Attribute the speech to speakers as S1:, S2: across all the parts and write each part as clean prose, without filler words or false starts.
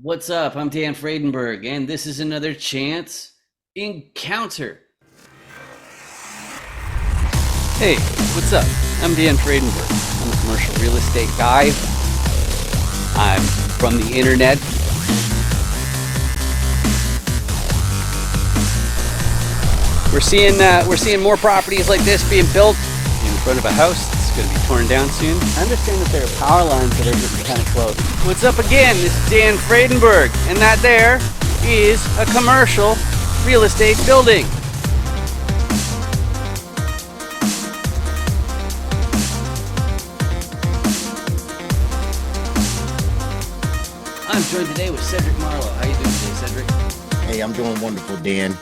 S1: What's up? I'm Dan Fredenberg, and this is another Chance Encounter. Hey, what's up? I'm Dan Fredenberg. I'm a commercial real estate guy. I'm from the internet. We're seeing more properties like this being built in front of a house that's going to be torn down soon. I understand that there are power lines that are getting kind of close. What's up again? This is Dan Fredenberg, and that there is a commercial real estate building. I'm joined today with Cedric Marlow. How you doing today, Cedric?
S2: Hey, I'm doing wonderful, Dan.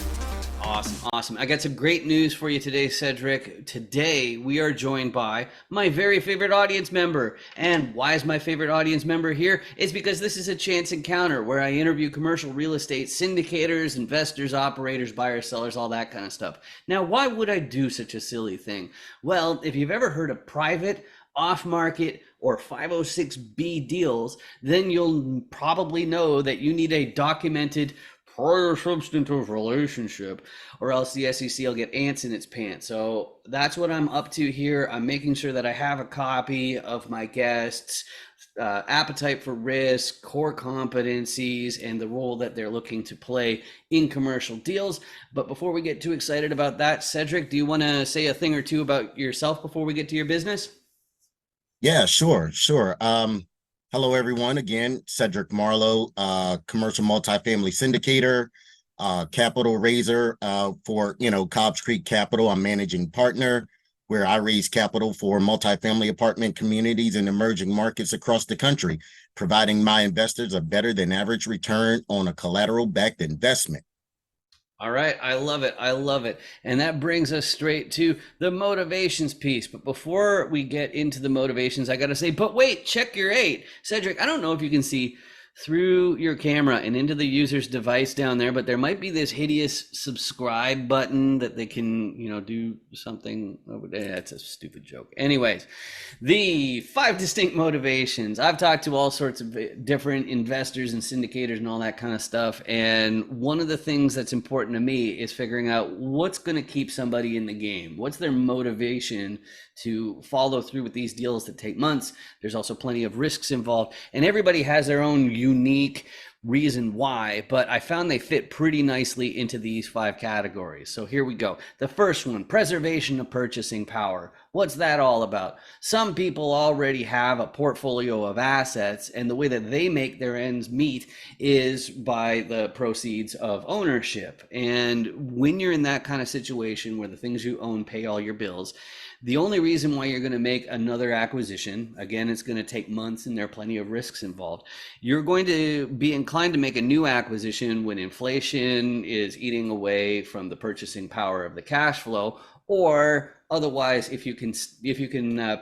S1: Awesome. I got some great news for you today, Cedric. Today, we are joined by my very favorite audience member. And why is my favorite audience member here? It's because this is a chance encounter where I interview commercial real estate syndicators, investors, operators, buyers, sellers, all that kind of stuff. Now, why would I do such a silly thing? Well, if you've ever heard of private, off-market, or 506B deals, then you'll probably know that you need a documented prior substantive relationship, or else the SEC will get ants in its pants. So that's what I'm up to here. I'm making sure that I have a copy of my guests' appetite for risk, core competencies, and the role that they're looking to play in commercial deals. But before we get too excited about that, Cedric, do you want to say a thing or two about yourself before we get to your business?
S2: Yeah, sure. Hello everyone. Again, Cedric Marlow, commercial multifamily syndicator, capital raiser, for Cobbs Creek Capital. I'm managing partner where I raise capital for multifamily apartment communities in emerging markets across the country, providing my investors a better than average return on a collateral backed investment.
S1: All right, I love it. I love it. And that brings us straight to the motivations piece. But before we get into the motivations, I got to say, but wait, check your eight. Cedric, I don't know if you can see through your camera and into the user's device down there, but there might be this hideous subscribe button that they can, do something. That's a stupid joke. Anyways, the 5 distinct motivations. I've talked to all sorts of different investors and syndicators and all that kind of stuff. And one of the things that's important to me is figuring out what's going to keep somebody in the game. What's their motivation to follow through with these deals that take months? There's also plenty of risks involved, and everybody has their own unique reason why, but I found they fit pretty nicely into these 5 categories. So here we go. The first one, preservation of purchasing power. What's that all about? Some people already have a portfolio of assets, and the way that they make their ends meet is by the proceeds of ownership. And when you're in that kind of situation where the things you own pay all your bills, the only reason why you're going to make another acquisition, again, it's going to take months and there are plenty of risks involved. You're going to be inclined to make a new acquisition when inflation is eating away from the purchasing power of the cash flow, or otherwise, if you can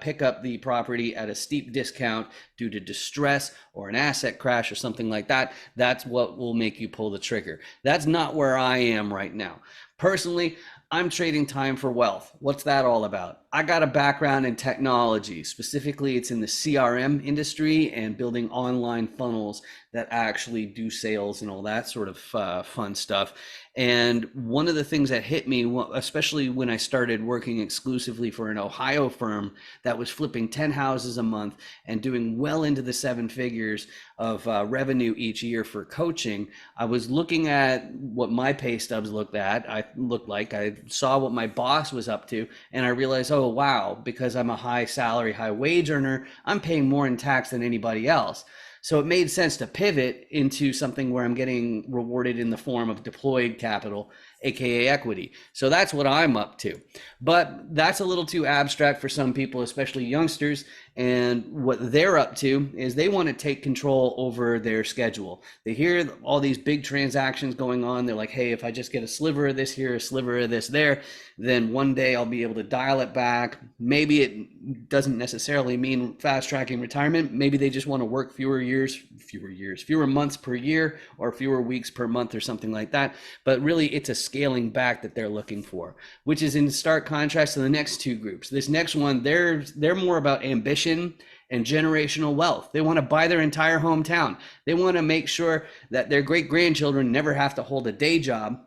S1: pick up the property at a steep discount due to distress or an asset crash or something like that, that's what will make you pull the trigger. That's not where I am right now. Personally, I'm trading time for wealth. What's that all about? I got a background in technology. Specifically, it's in the CRM industry and building online funnels that actually do sales and all that sort of fun stuff. And one of the things that hit me, especially when I started working exclusively for an Ohio firm that was flipping 10 houses a month and doing well into the 7 figures of revenue each year for coaching, I was looking at what my pay stubs looked like. I saw what my boss was up to, and I realized, oh wow, because I'm a high salary, high wage earner, I'm paying more in tax than anybody else. So it made sense to pivot into something where I'm getting rewarded in the form of deployed capital, aka equity. So that's what I'm up to. But that's a little too abstract for some people, especially youngsters. And what they're up to is they want to take control over their schedule. They hear all these big transactions going on. They're like, hey, if I just get a sliver of this here, a sliver of this there, then one day I'll be able to dial it back. Maybe it doesn't necessarily mean fast tracking retirement. Maybe they just want to work fewer months per year, or fewer weeks per month or something like that. But really, it's a scaling back that they're looking for, which is in stark contrast to the next two groups. This next one, they're more about ambition and generational wealth. They want to buy their entire hometown. They want to make sure that their great grandchildren never have to hold a day job.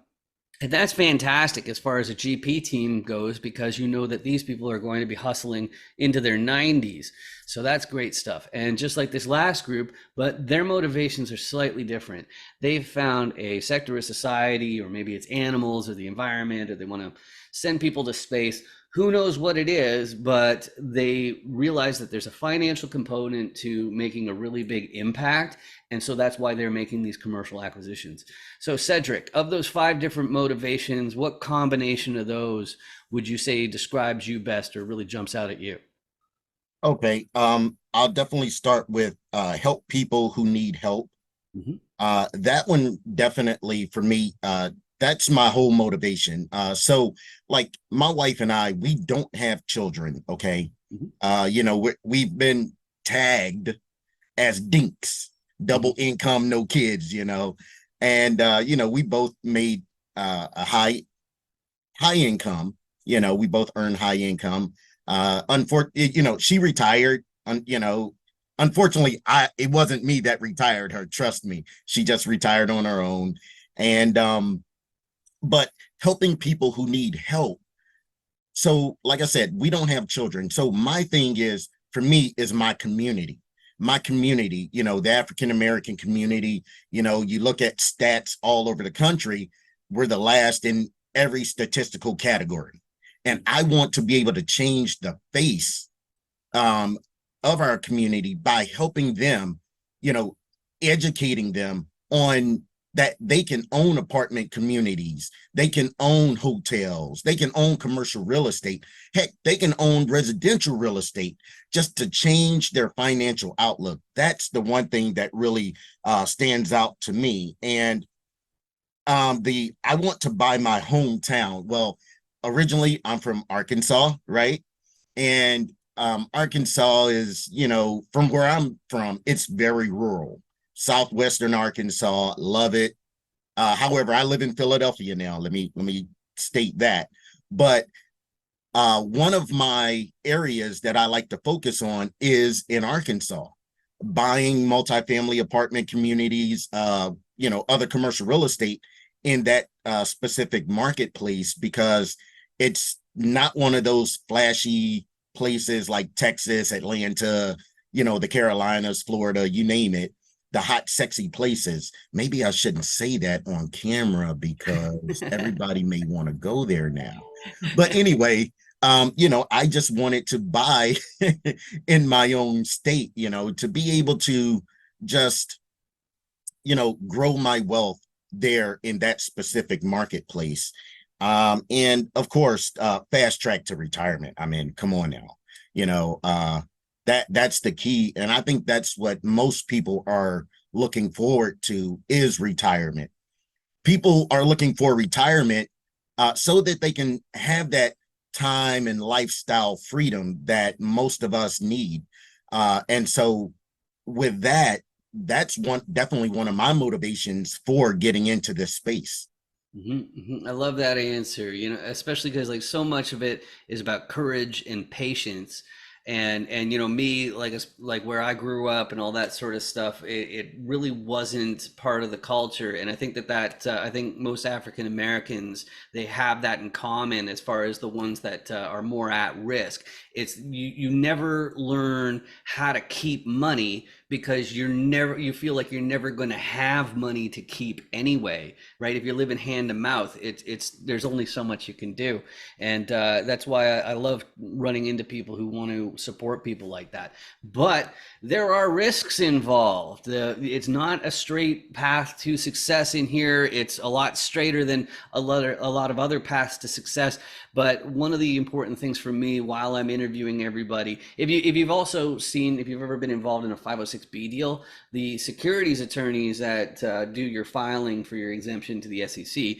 S1: And that's fantastic as far as a GP team goes, because you know that these people are going to be hustling into their 90s. So that's great stuff. And just like this last group, but their motivations are slightly different. They've found a sector of society, or maybe it's animals or the environment, or they want to send people to space. Who knows what it is, but they realize that there's a financial component to making a really big impact. And so that's why they're making these commercial acquisitions. So Cedric, of those 5 different motivations, what combination of those would you say describes you best or really jumps out at you?
S2: Okay. I'll definitely start with help people who need help.
S1: Mhm.
S2: That one definitely for me, that's my whole motivation. So like my wife and I, we don't have children, okay?
S1: Mhm.
S2: We've been tagged as dinks,
S1: Mhm.
S2: double income, no kids, and we both made a high income. We both earned high income. Unfortunately, she retired. Unfortunately, it wasn't me that retired her. Trust me, she just retired on her own. And but helping people who need help. So, like I said, we don't have children. So my thing is, for me, is my community. My community, the African American community. You look at stats all over the country, we're the last in every statistical category. And I want to be able to change the face um, of our community by helping them, you know, educating them on that they can own apartment communities, they can own hotels, they can own commercial real estate. Heck, they can own residential real estate just to change their financial outlook. That's the one thing that really stands out to me. And the I want to buy my hometown. Well, originally I'm from Arkansas, right? And Arkansas is, from where I'm from, it's very rural. Southwestern Arkansas, love it. However, I live in Philadelphia now. Let me state that. But one of my areas that I like to focus on is in Arkansas, buying multifamily apartment communities, other commercial real estate in that specific marketplace, because it's not one of those flashy places like Texas, Atlanta, the Carolinas, Florida, you name it, the hot, sexy places. Maybe I shouldn't say that on camera because everybody may want to go there now. But anyway, I just wanted to buy in my own state, to be able to just, grow my wealth there in that specific marketplace. And of course, fast track to retirement. I mean, come on now, that's the key. And I think that's what most people are looking forward to is retirement. People are looking for retirement so that they can have that time and lifestyle freedom that most of us need. And so with that, that's definitely one of my motivations for getting into this space.
S1: I love that answer, especially because like so much of it is about courage and patience. And me, like where I grew up and all that sort of stuff, it really wasn't part of the culture. And I think that I think most African Americans, they have that in common as far as the ones that are more at risk. It's you never learn how to keep money because you feel like you're never going to have money to keep anyway, right? If you're living hand to mouth, it's there's only so much you can do. And that's why I love running into people who want to support people like that. But there are risks involved. It's not a straight path to success in here. It's a lot straighter than a lot of other paths to success. But one of the important things for me while I'm interviewing everybody, if you've ever been involved in a 501 506B deal, the securities attorneys that do your filing for your exemption to the SEC,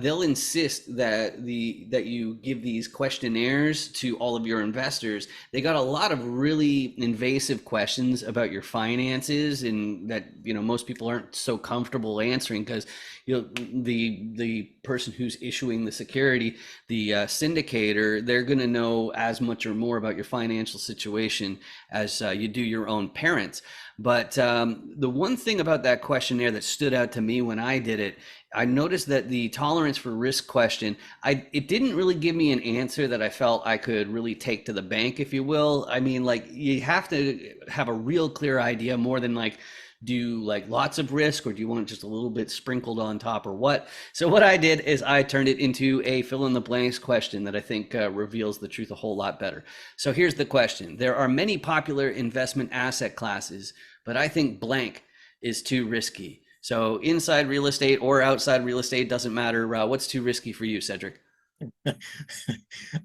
S1: they'll insist that you give these questionnaires to all of your investors. They got a lot of really invasive questions about your finances, and that most people aren't so comfortable answering because the person who's issuing the security, the syndicator, they're going to know as much or more about your financial situation as you do your own parents. But the one thing about that questionnaire that stood out to me when I did it, I noticed that the tolerance for risk question, it didn't really give me an answer that I felt I could really take to the bank, if you will. I mean, like, you have to have a real clear idea, more than like, do you like lots of risk, or do you want just a little bit sprinkled on top, or what? So what I did is I turned it into a fill in the blanks question that I think reveals the truth a whole lot better. So here's the question. There are many popular investment asset classes, but I think blank is too risky. So inside real estate or outside real estate, doesn't matter. What's too risky for you, Cedric?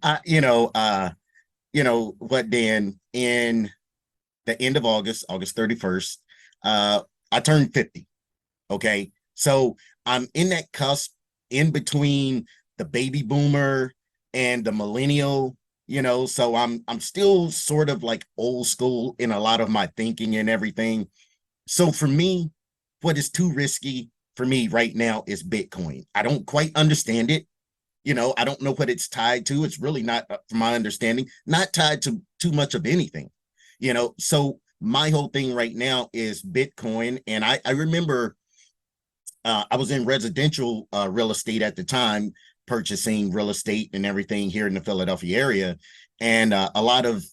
S2: uh, you know, uh, what, Dan, in the end of August 31st, I turned 50. Okay. So I'm in that cusp in between the baby boomer and the millennial, so I'm still sort of like old school in a lot of my thinking and everything. So for me, what is too risky for me right now is Bitcoin. I don't quite understand it. I don't know what it's tied to. It's really not, from my understanding, not tied to too much of anything. So my whole thing right now is Bitcoin. And I remember I was in residential real estate at the time, purchasing real estate and everything here in the Philadelphia area. And a lot of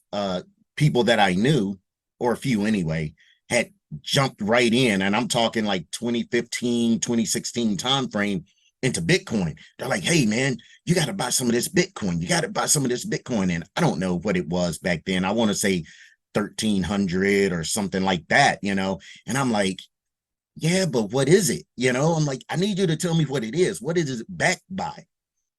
S2: people that I knew, or a few anyway, had jumped right in. And I'm talking like 2015, 2016 timeframe into Bitcoin. They're like, hey, man, you got to buy some of this Bitcoin. You got to buy some of this Bitcoin. And I don't know what it was back then. I want to say 1,300 or something like that, And I'm like, yeah, but what is it? I'm like, I need you to tell me what it is. What is it backed by?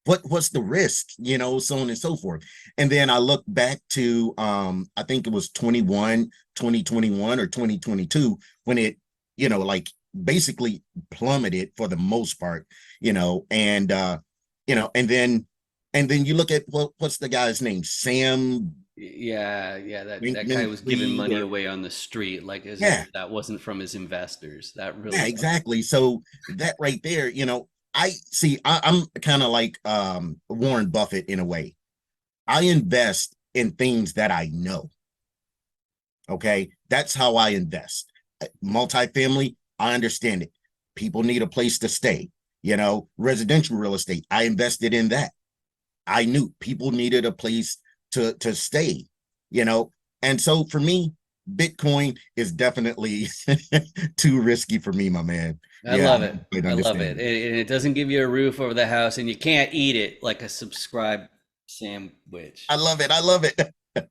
S2: What's the risk? So on and so forth. And then I look back to I think it was 2021 or 2022, when it, like basically plummeted for the most part, and and then you look at what's the guy's name? Sam
S1: Yeah, that guy was giving
S2: Bankman-Fried,
S1: money
S2: or
S1: away on the street, like as if
S2: yeah,
S1: that wasn't from his investors. That
S2: yeah,
S1: really bugged me.
S2: exactly. So that right there, I see, I'm kind of like Warren Buffett in a way. I invest in things that I know. Okay. That's how I invest. Multifamily, I understand it. People need a place to stay. Residential real estate, I invested in that. I knew people needed a place to stay, you know. And so for me, Bitcoin is definitely too risky for me, my man.
S1: I
S2: Yeah,
S1: love
S2: I
S1: it.
S2: don't quite
S1: I love it.
S2: understand it.
S1: And it doesn't give you a roof over the house, and you can't eat it like a subscribed sandwich.
S2: I love it. I love it.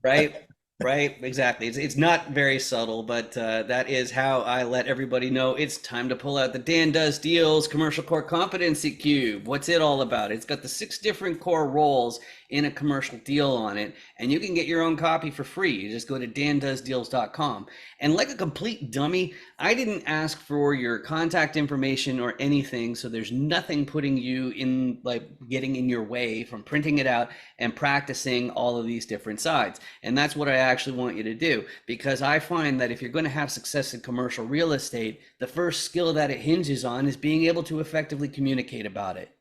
S1: Right, right, exactly. It's not very subtle, but that is how I let everybody know it's time to pull out the Dan Does Deals Commercial Core Competency Cube. What's it all about? It's got the 6 different core roles in a commercial deal on it, and you can get your own copy for free. You just go to dandoesdeals.com. And like a complete dummy, I didn't ask for your contact information or anything, so there's nothing putting you in, like, getting in your way from printing it out and practicing all of these different sides. And that's what I actually want you to do, because I find that if you're going to have success in commercial real estate, the first skill that it hinges on is being able to effectively communicate about it.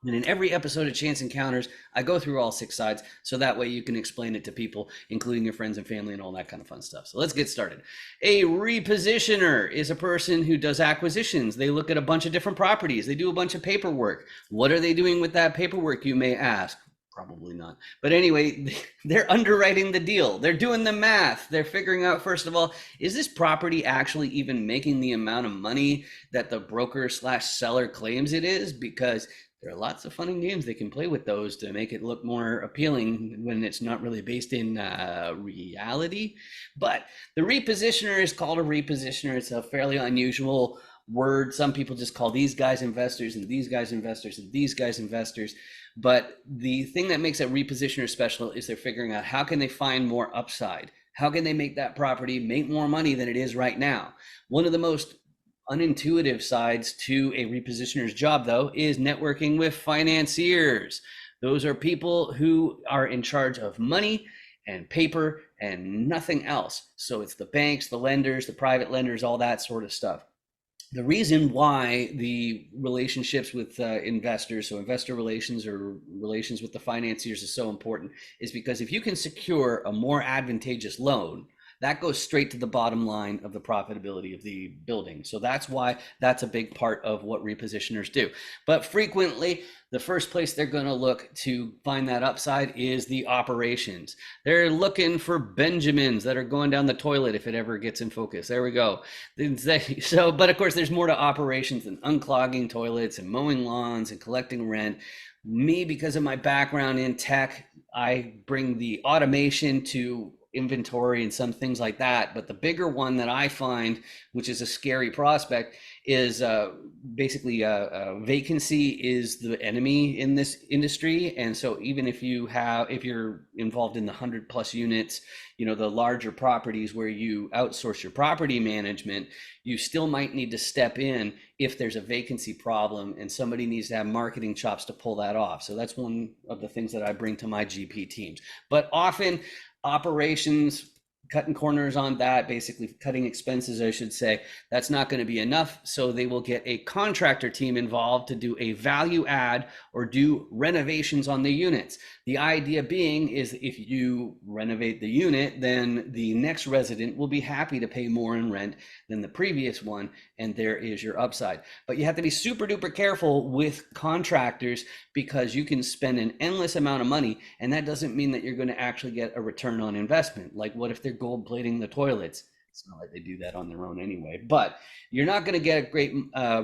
S1: And in every episode of Chance Encounters, I go through all 6 sides, so that way you can explain it to people, including your friends and family and all that kind of fun stuff. So let's get started. A repositioner is a person who does acquisitions. They look at a bunch of different properties. They do a bunch of paperwork. What are they doing with that paperwork, you may ask? Probably not. But anyway, they're underwriting the deal. They're doing the math. They're figuring out, first of all, is this property actually even making the amount of money that the broker slash seller claims it is? Because there are lots of fun and games they can play with those to make it look more appealing when it's not really based in reality. But the repositioner is called a repositioner. It's a fairly unusual word. Some people just call these guys investors and these guys investors and these guys investors. But the thing that makes a repositioner special is they're figuring out how can they find more upside? How can they make that property make more money than it is right now? One of the most unintuitive sides to a repositioner's job, though, is networking with financiers. Those are people who are in charge of money and paper and nothing else. So it's the banks, the lenders, the private lenders, all that sort of stuff. The reason why the relationships with investors, so investor relations or relations with the financiers, is so important is because if you can secure a more advantageous loan, that goes straight to the bottom line of the profitability of the building. So that's why that's a big part of what repositioners do. But frequently, the first place they're going to look to find that upside is the operations. They're looking for Benjamins that are going down the toilet if it ever gets in focus. There we go. So, but of course, there's more to operations than unclogging toilets and mowing lawns and collecting rent. Me, because of my background in tech, I bring the automation to inventory and some things like that. But the bigger one that I find, which is a scary prospect, is basically vacancy is the enemy in this industry. And so even if you're involved in the 100+ units, the larger properties where you outsource your property management, you still might need to step in if there's a vacancy problem and somebody needs to have marketing chops to pull that off. So that's one of the things that I bring to my GP teams. But often operations, cutting corners on that, basically cutting expenses, I should say, that's not going to be enough. So they will get a contractor team involved to do a value add or do renovations on the units. The idea being is if you renovate the unit, then the next resident will be happy to pay more in rent than the previous one, and there is your upside. But you have to be super duper careful with contractors because you can spend an endless amount of money, and that doesn't mean that you're going to actually get a return on investment. Like, what if they're gold plating the toilets? It's not like they do that on their own anyway, but you're not going to get a great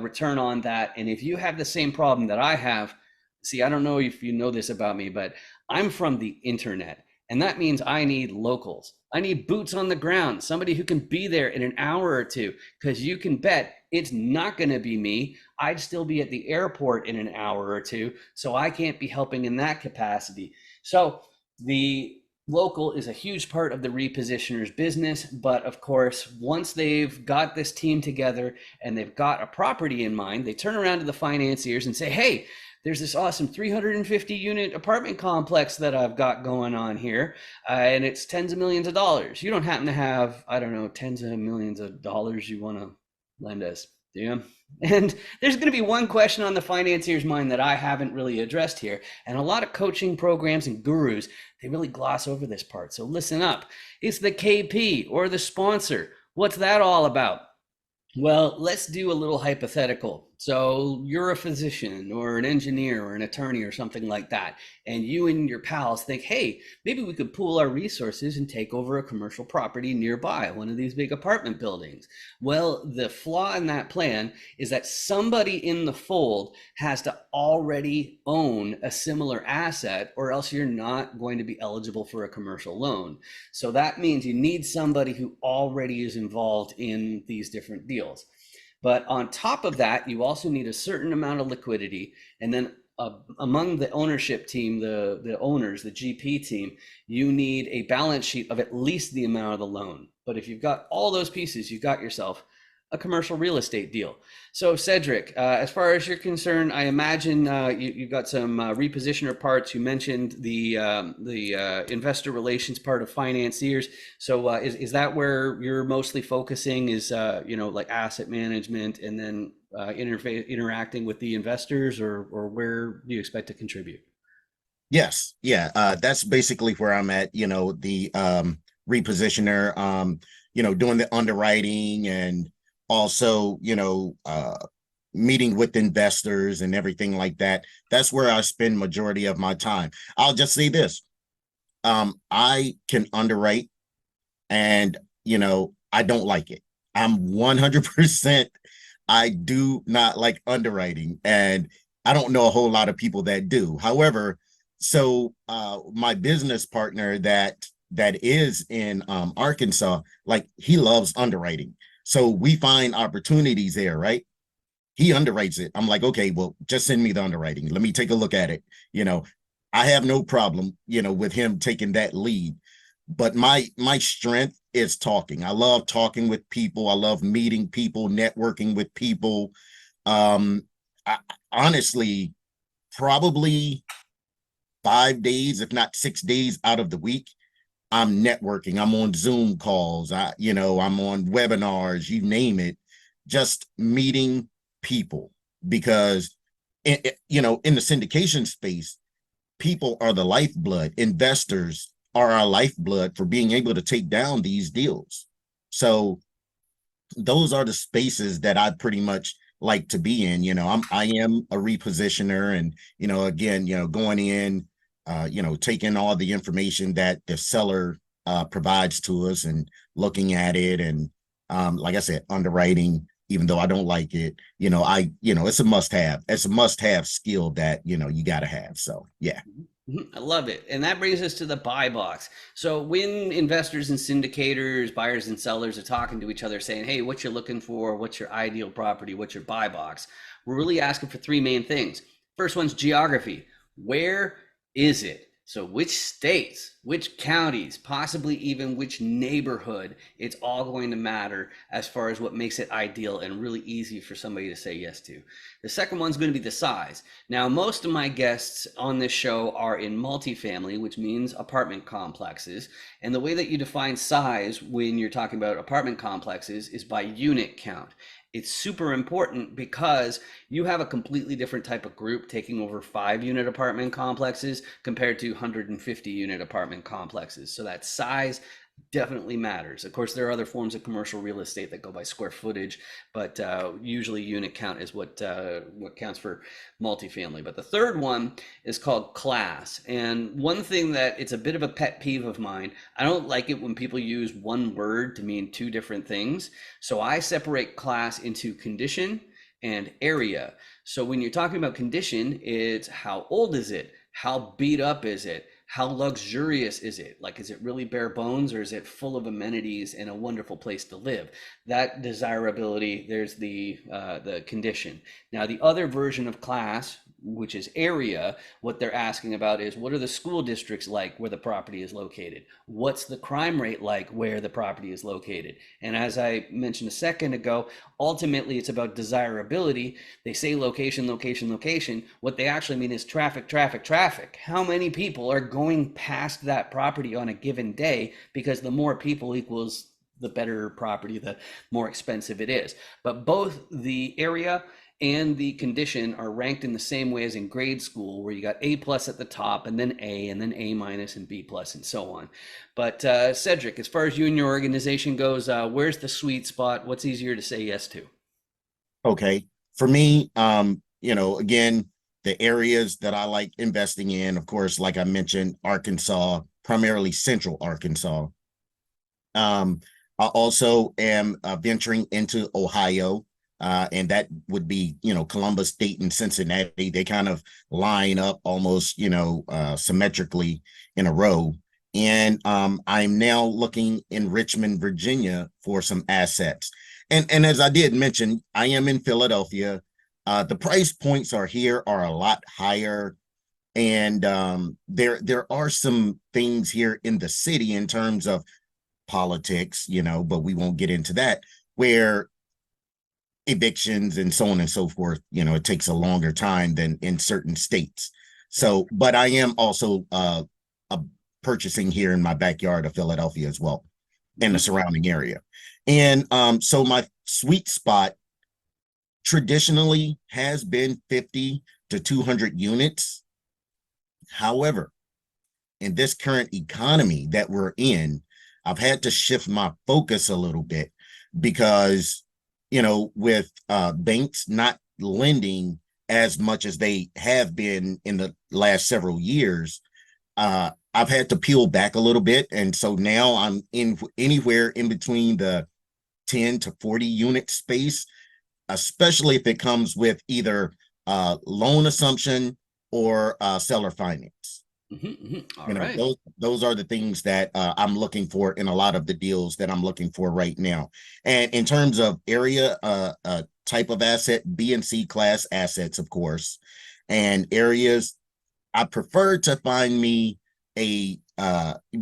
S1: return on that. And if you have the same problem that I have, see, I don't know if you know this about me, but I'm from the internet, and that means I need locals. I need boots on the ground, somebody who can be there in an hour or two, because you can bet it's not going to be me. I'd still be at the airport in an hour or two, so I can't be helping in that capacity. So the local is a huge part of the repositioner's business. But of course, once they've got this team together and they've got a property in mind, they turn around to the financiers and say, hey, there's this awesome 350 unit apartment complex that I've got going on here, and it's tens of millions of dollars. You don't happen to have, I don't know, tens of millions of dollars you want to lend us, do you? And there's going to be one question on the financier's mind that I haven't really addressed here. And a lot of coaching programs and gurus, they really gloss over this part. So listen up. It's the KP or the sponsor. What's that all about? Well, let's do a little hypothetical. So you're a physician or an engineer or an attorney or something like that, and you and your pals think, hey, maybe we could pool our resources and take over a commercial property nearby, one of these big apartment buildings. Well, the flaw in that plan is that somebody in the fold has to already own a similar asset, or else you're not going to be eligible for a commercial loan. So that means you need somebody who already is involved in these different deals. But on top of that, you also need a certain amount of liquidity. And then among the ownership team, the owners, the GP team, you need a balance sheet of at least the amount of the loan. But if you've got all those pieces, you've got yourself a commercial real estate deal. So Cedric, as far as you're concerned, I imagine you've got some repositioner parts. You mentioned the investor relations part of financiers. So is that where you're mostly focusing? Is like asset management and then interacting with the investors, or where do you expect to contribute?
S2: Yes, yeah, that's basically where I'm at. The repositioner, doing the underwriting and also, meeting with investors and everything like that. That's where I spend majority of my time. I'll just say this. I can underwrite and, I don't like it. I'm 100%. I do not like underwriting, and I don't know a whole lot of people that do. However, so my business partner that is in Arkansas, like, he loves underwriting. So we find opportunities there, right? He underwrites it. I'm like, okay, well, just send me the underwriting. Let me take a look at it. I have no problem, with him taking that lead. but my strength is talking. I love talking with people. I love meeting people, networking with people. I, honestly, probably 5 days, if not 6 days out of the week, I'm networking. I'm on Zoom calls. I'm on webinars, you name it, just meeting people because, in the syndication space, people are the lifeblood. Investors are our lifeblood for being able to take down these deals. So those are the spaces that I pretty much like to be in. I am a repositioner, and again, going in, taking all the information that the seller provides to us and looking at it, and like I said, underwriting. Even though I don't like it, it's a must-have. It's a must-have skill that you got to have. So yeah.
S1: I love it. And that brings us to the buy box. So when investors and syndicators, buyers and sellers are talking to each other saying, hey, what you looking for? What's your ideal property? What's your buy box? We're really asking for three main things. First one's geography. Where is it? So which states, which counties, possibly even which neighborhood, it's all going to matter as far as what makes it ideal and really easy for somebody to say yes to. The second one's going to be the size. Now, most of my guests on this show are in multifamily, which means apartment complexes. And the way that you define size when you're talking about apartment complexes is by unit count. It's super important because you have a completely different type of group taking over 5-unit apartment complexes compared to 150 unit apartment complexes. So that size definitely matters. Of course, there are other forms of commercial real estate that go by square footage, but usually unit count is what counts for multifamily. But the third one is called class. And one thing that it's a bit of a pet peeve of mine, I don't like it when people use one word to mean two different things. So I separate class into condition and area. So when you're talking about condition, it's how old is it? How beat up is it? How luxurious is it? Like, is it really bare bones, or is it full of amenities and a wonderful place to live? That desirability, there's the condition. Now, the other version of class, which is area, what they're asking about is what are the school districts like where the property is located? What's the crime rate like where the property is located? And as I mentioned a second ago, ultimately it's about desirability. They say location, location, location. What they actually mean is traffic, traffic, traffic. How many people are going past that property on a given day? Because the more people equals the better property, the more expensive it is. But both the area and the condition are ranked in the same way as in grade school, where you got A plus at the top, and then A, and then A minus, and B plus, and so on. But Cedric, as far as you and your organization goes, where's the sweet spot? What's easier to say yes to?
S2: Okay. For me, again, the areas that I like investing in, of course, like I mentioned, Arkansas, primarily central Arkansas. Um, I also am venturing into Ohio, and that would be, Columbus, Dayton, Cincinnati. They kind of line up almost, symmetrically in a row. And I'm now looking in Richmond, Virginia for some assets. And as I did mention, I am in Philadelphia. The price points are a lot higher. And there are some things here in the city in terms of politics, but we won't get into that, where evictions and so on and so forth, it takes a longer time than in certain states. So, but I am also purchasing here in my backyard of Philadelphia as well, and the surrounding area. And so my sweet spot traditionally has been 50 to 200 units. However, in this current economy that we're in, I've had to shift my focus a little bit because, with banks not lending as much as they have been in the last several years, I've had to peel back a little bit. And so now I'm in anywhere in between the 10 to 40 unit space, especially if it comes with either loan assumption or seller finance.
S1: All right.
S2: Those are the things that I'm looking for in a lot of the deals that I'm looking for right now. And in terms of area, type of asset, B and C class assets, of course, and areas, I prefer to find me a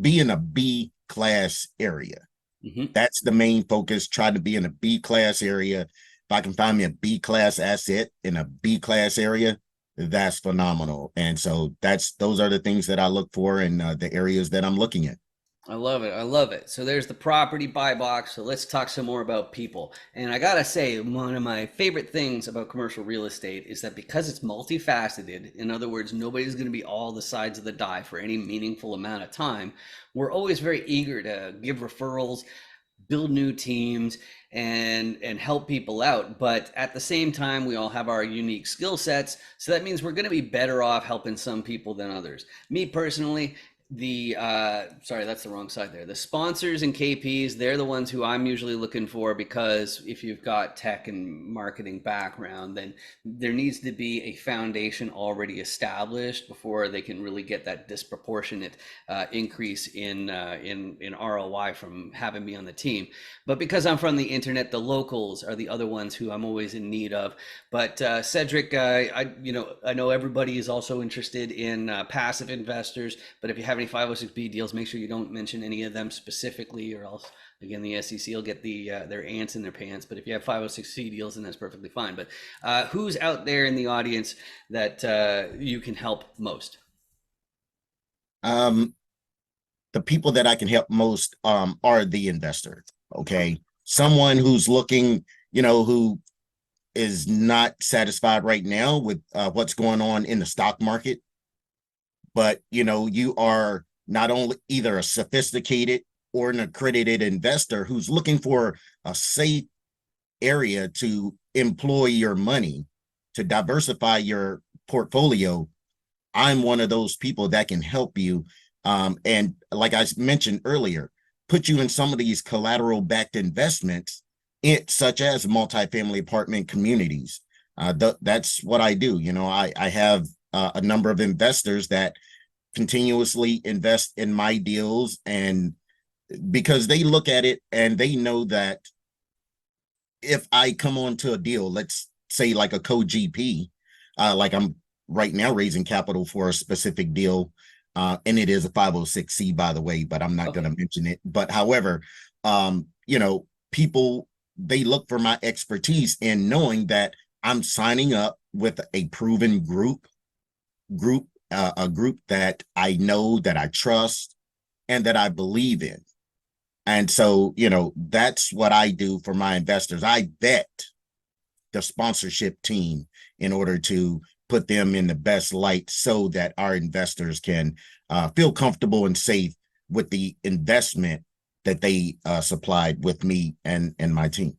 S2: be in a B class area.
S1: Hmm.
S2: That's the main focus. Try to be in a B class area. If I can find me a B class asset in a B class area, that's phenomenal. And so those are the things that I look for in the areas that I'm looking at.
S1: I love it. I love it. So there's the property buy box. So let's talk some more about people. And I gotta say, one of my favorite things about commercial real estate is that because it's multifaceted, in other words, nobody's gonna be all the sides of the die for any meaningful amount of time, we're always very eager to give referrals, build new teams, and help people out. But at the same time, we all have our unique skill sets, so that means we're going to be better off helping some people than others. Me personally, the sorry, that's the wrong side there. The sponsors and KPs, they're the ones who I'm usually looking for, because if you've got tech and marketing background, then there needs to be a foundation already established before they can really get that disproportionate increase in ROI from having me on the team. But because I'm from the internet, the locals are the other ones who I'm always in need of. But Cedric, I know everybody is also interested in passive investors. But if you have any 506B deals, make sure you don't mention any of them specifically, or else again the SEC will get their ants in their pants. But if you have 506C deals, then that's perfectly fine. But who's out there in the audience that you can help most?
S2: Um, the people that I can help most are the investor. Okay. Someone who's looking, who is not satisfied right now with what's going on in the stock market, but you are not only either a sophisticated or an accredited investor who's looking for a safe area to employ your money to diversify your portfolio. I'm one of those people that can help you. And like I mentioned earlier, put you in some of these collateral backed investments, such as multifamily apartment communities. That's what I do. I have a number of investors that continuously invest in my deals, and because they look at it and they know that if I come onto a deal, let's say like a co-GP, like I'm right now raising capital for a specific deal, and it is a 506C, by the way, but I'm not going
S1: Okay.
S2: to mention it. But however, people, they look for my expertise in knowing that I'm signing up with a proven a group that I know, that I trust, and that I believe in. And so, that's what I do for my investors. I vet the sponsorship team in order to put them in the best light so that our investors can feel comfortable and safe with the investment that they supplied with me and my team.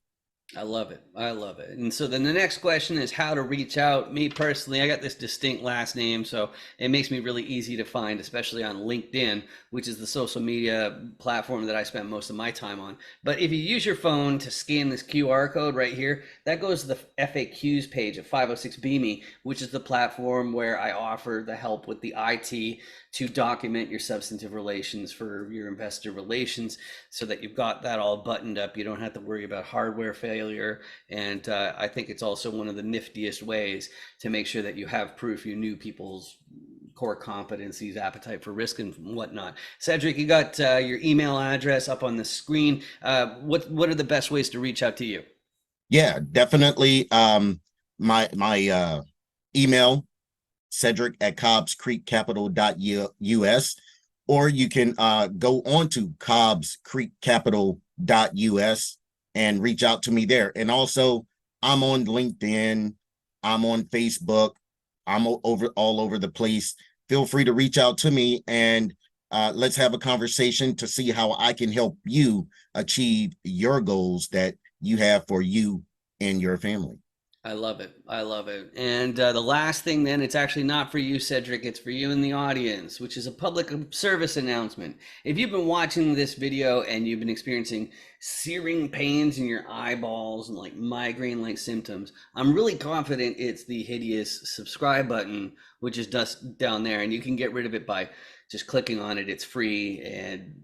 S1: I love it. I love it. And so then the next question is how to reach out. Me personally, I got this distinct last name, so it makes me really easy to find, especially on LinkedIn, which is the social media platform that I spend most of my time on. But if you use your phone to scan this QR code right here, that goes to the FAQs page of 506B Me, which is the platform where I offer the help with the IT to document your substantive relations for your investor relations, so that you've got that all buttoned up. You don't have to worry about hardware failure. And I think it's also one of the niftiest ways to make sure that you have proof you knew people's core competencies, appetite for risk, and whatnot. Cedric, you got your email address up on the screen. What are the best ways to reach out to you?
S2: Yeah, definitely. My email, Cedric at cobbscreekcapital.us, or you can go on to cobbscreekcapital.us and reach out to me there. And also, I'm on LinkedIn, I'm on Facebook, I'm over all over the place. Feel free to reach out to me, and let's have a conversation to see how I can help you achieve your goals that you have for you and your family.
S1: I love it. I love it. And the last thing, then, it's actually not for you, Cedric. It's for you in the audience, which is a public service announcement. If you've been watching this video and you've been experiencing searing pains in your eyeballs and like migraine like symptoms, I'm really confident it's the hideous subscribe button, which is just down there. And you can get rid of it by just clicking on it. It's free. And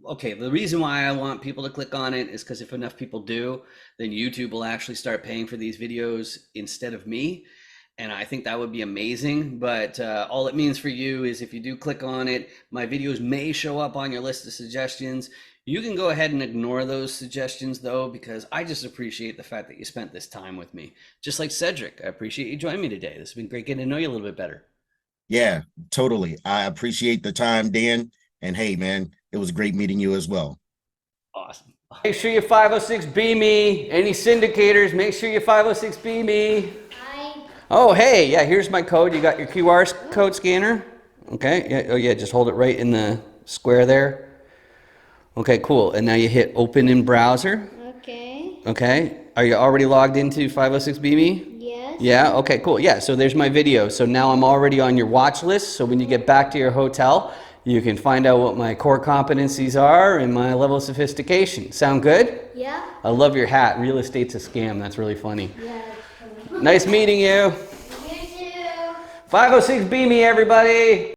S1: okay, the reason why I want people to click on it is because if enough people do, then YouTube will actually start paying for these videos instead of me. and I think that would be amazing. But all it means for you is if you do click on it, my videos may show up on your list of suggestions. You can go ahead and ignore those suggestions though, because I just appreciate the fact that you spent this time with me. Just like Cedric, I appreciate you joining me today. This has been great getting to know you a little bit better.
S2: Yeah, totally. I appreciate the time, Dan. And hey, man, it was great meeting you as well.
S1: Awesome. Make sure you 506B me. Any syndicators, make sure you 506B me.
S3: Hi.
S1: Oh, hey, yeah, here's my code. You got your QR code scanner? Okay, yeah, oh yeah, just hold it right in the square there. Okay, cool. And now you hit open in browser.
S3: Okay.
S1: Okay, are you already logged into 506B me?
S3: Yes.
S1: Yeah, okay, cool. Yeah, so there's my video. So now I'm already on your watch list. So when you get back to your hotel, you can find out what my core competencies are and my level of sophistication. Sound good?
S3: Yeah.
S1: I love your hat. Real estate's a scam. That's really funny.
S3: Yeah.
S1: Nice meeting you.
S3: You too.
S1: 506B me, everybody.